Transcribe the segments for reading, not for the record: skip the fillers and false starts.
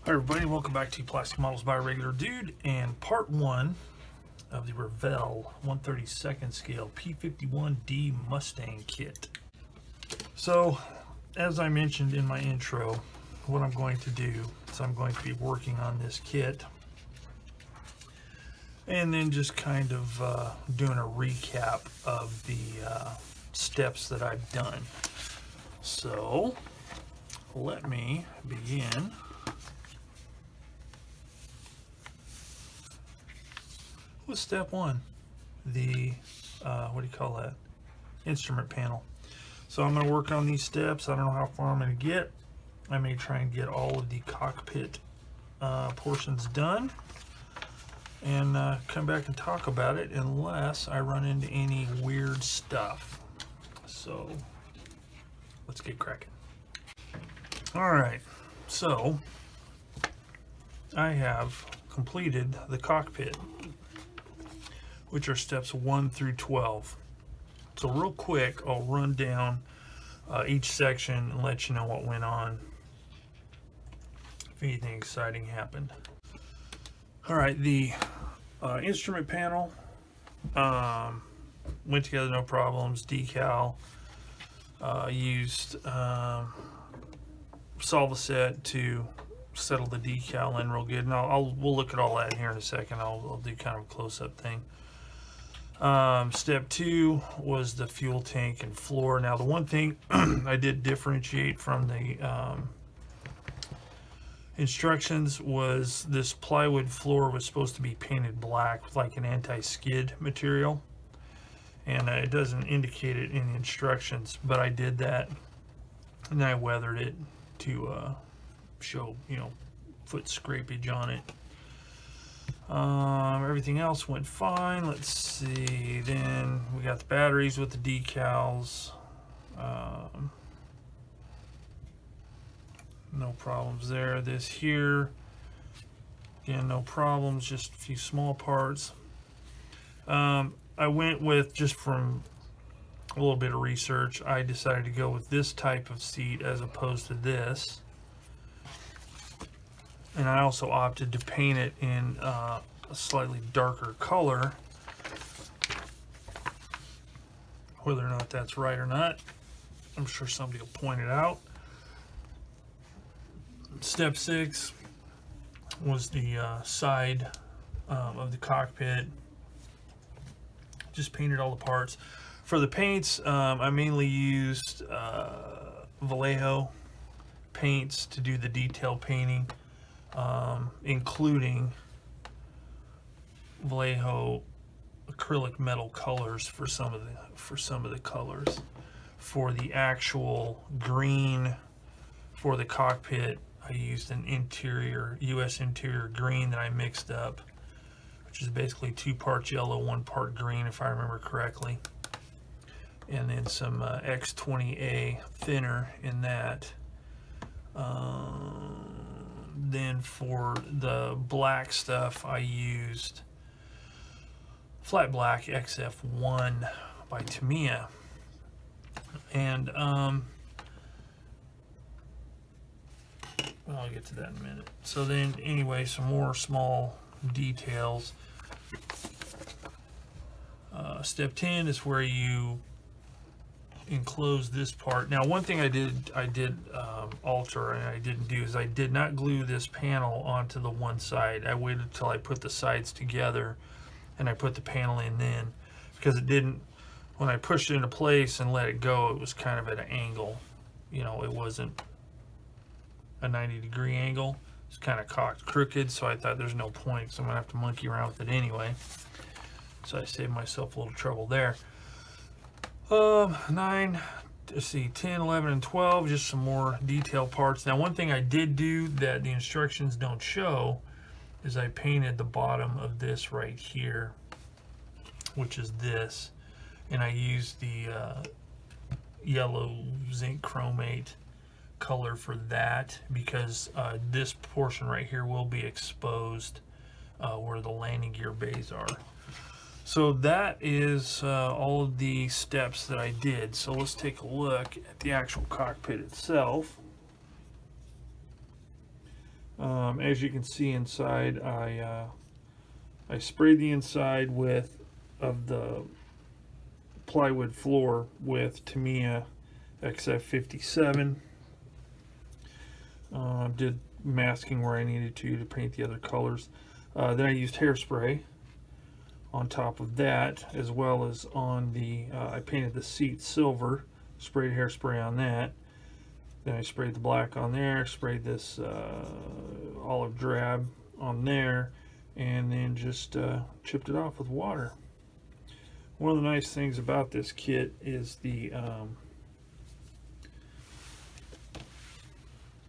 Hi everybody, welcome back to Plastic Models by a Regular Dude and part 1 of the Revell 1/32 scale P-51D Mustang kit. So, as I mentioned in my intro, what I'm going to do is I'm going to be working on this kit and then just kind of doing a recap of the steps that I've done. So, let me begin. With step 1, the what do you call that, instrument panel. So I'm going to work on these steps. I don't know how far I'm going to get. I may try and get all of the cockpit portions done and come back and talk about it unless I run into any weird stuff. So let's get cracking. Alright, so I have completed the cockpit, which are steps 1 through 12. So real quick, I'll run down each section and let you know what went on, if anything exciting happened. All right, the instrument panel went together no problems. Decal, used Solvaset to settle the decal in real good, and we'll look at all that here in a second. I'll do kind of a close-up thing. Step 2 was the fuel tank and floor. Now the one thing I did differentiate from the instructions was this plywood floor was supposed to be painted black with like an anti-skid material, and it doesn't indicate it in the instructions, but I did that and I weathered it to show, you know, foot scrapage on it. Everything else went fine. Let's see, then we got the batteries with the decals. No problems there. This here, again, no problems, just a few small parts. I went with, just from a little bit of research, I decided to go with this type of seat as opposed to this. And I also opted to paint it in a slightly darker color. Whether or not that's right or not, I'm sure somebody will point it out. Step 6 was the side of the cockpit. Just painted all the parts. For the paints, I mainly used Vallejo paints to do the detail painting. Including Vallejo acrylic metal colors for some of the colors. For the actual green for the cockpit, I used an interior US interior green that I mixed up, which is basically 2 parts yellow, 1 part green, if I remember correctly, and then some X20A thinner in that. Then for the black stuff, I used flat black XF1 by Tamiya, and I'll get to that in a minute. So then, anyway, some more small details. Step 10 is where you enclose this part. Now, one thing I did alter and I didn't do is I did not glue this panel onto the one side. I waited till I put the sides together and I put the panel in then, because it didn't, when I pushed it into place and let it go, it was kind of at an angle. You know, it wasn't a 90-degree angle. It's kind of cocked crooked, so I thought there's no point, so I'm gonna have to monkey around with it anyway. So I saved myself a little trouble there. 9, let's see, 10, 11, and 12, just some more detail parts. Now, one thing I did do that the instructions don't show is I painted the bottom of this right here, which is this, and I used the yellow zinc chromate color for that, because this portion right here will be exposed where the landing gear bays are. So that is all of the steps that I did. So let's take a look at the actual cockpit itself. As you can see inside, I sprayed the inside of the plywood floor with Tamiya XF57. Did masking where I needed to paint the other colors. Then I used hairspray on top of that, as well as on the, I painted the seat silver, sprayed hairspray on that. Then I sprayed the black on there, sprayed this olive drab on there, and then just chipped it off with water. One of the nice things about this kit is the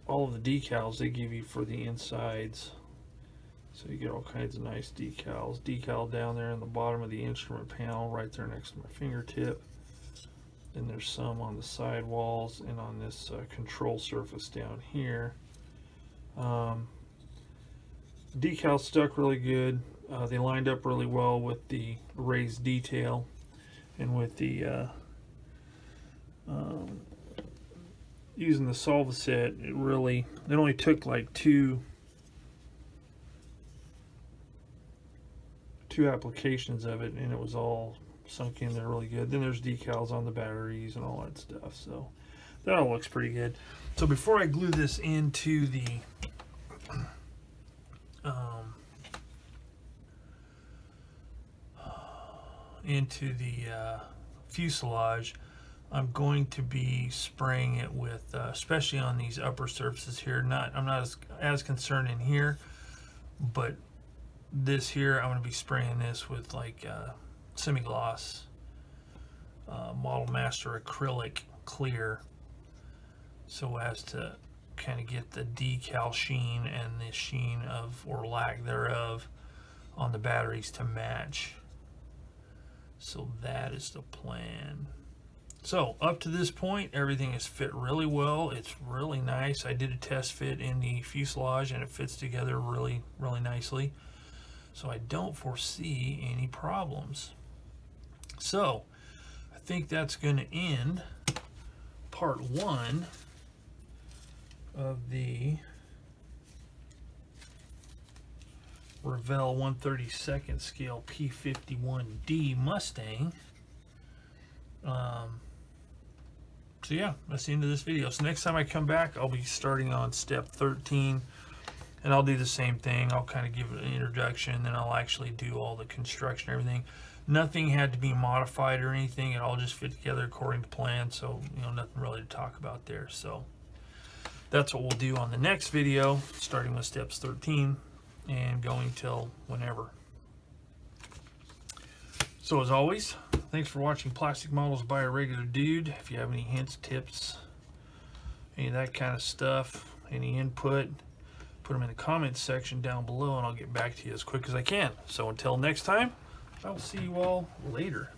all of the decals they give you for the insides. So you get all kinds of nice decals. Decal down there in the bottom of the instrument panel, right there next to my fingertip. Then there's some on the side walls and on this control surface down here. Decals stuck really good. They lined up really well with the raised detail and with the using the Solvaset. It only took like two applications of it, and it was all sunk in there really good. Then there's decals on the batteries and all that stuff, so that all looks pretty good. So before I glue this into the fuselage, I'm going to be spraying it with, especially on these upper surfaces here. I'm not as concerned in here, but this here, I'm going to be spraying this with like semi-gloss Model Master acrylic clear, so as to kind of get the decal sheen and the sheen of, or lack thereof, on the batteries to match. So that is the plan. So up to this point, everything has fit really well. It's really nice. I did a test fit in the fuselage and it fits together really, really nicely. So I don't foresee any problems. So I think that's going to end part 1 of the Revell 1/32 scale P-51D Mustang. So yeah, that's the end of this video. So next time I come back, I'll be starting on step 13, and I'll do the same thing. I'll kind of give it an introduction, then I'll actually do all the construction and everything. Nothing had to be modified or anything. It all just fit together according to plan, so nothing really to talk about there. So that's what we'll do on the next video, starting with steps 13 and going till whenever. So as always, thanks for watching Plastic Models by a Regular Dude. If you have any hints, tips, any of that kind of stuff, any input, put them in the comments section down below and I'll get back to you as quick as I can. So until next time, I will see you all later.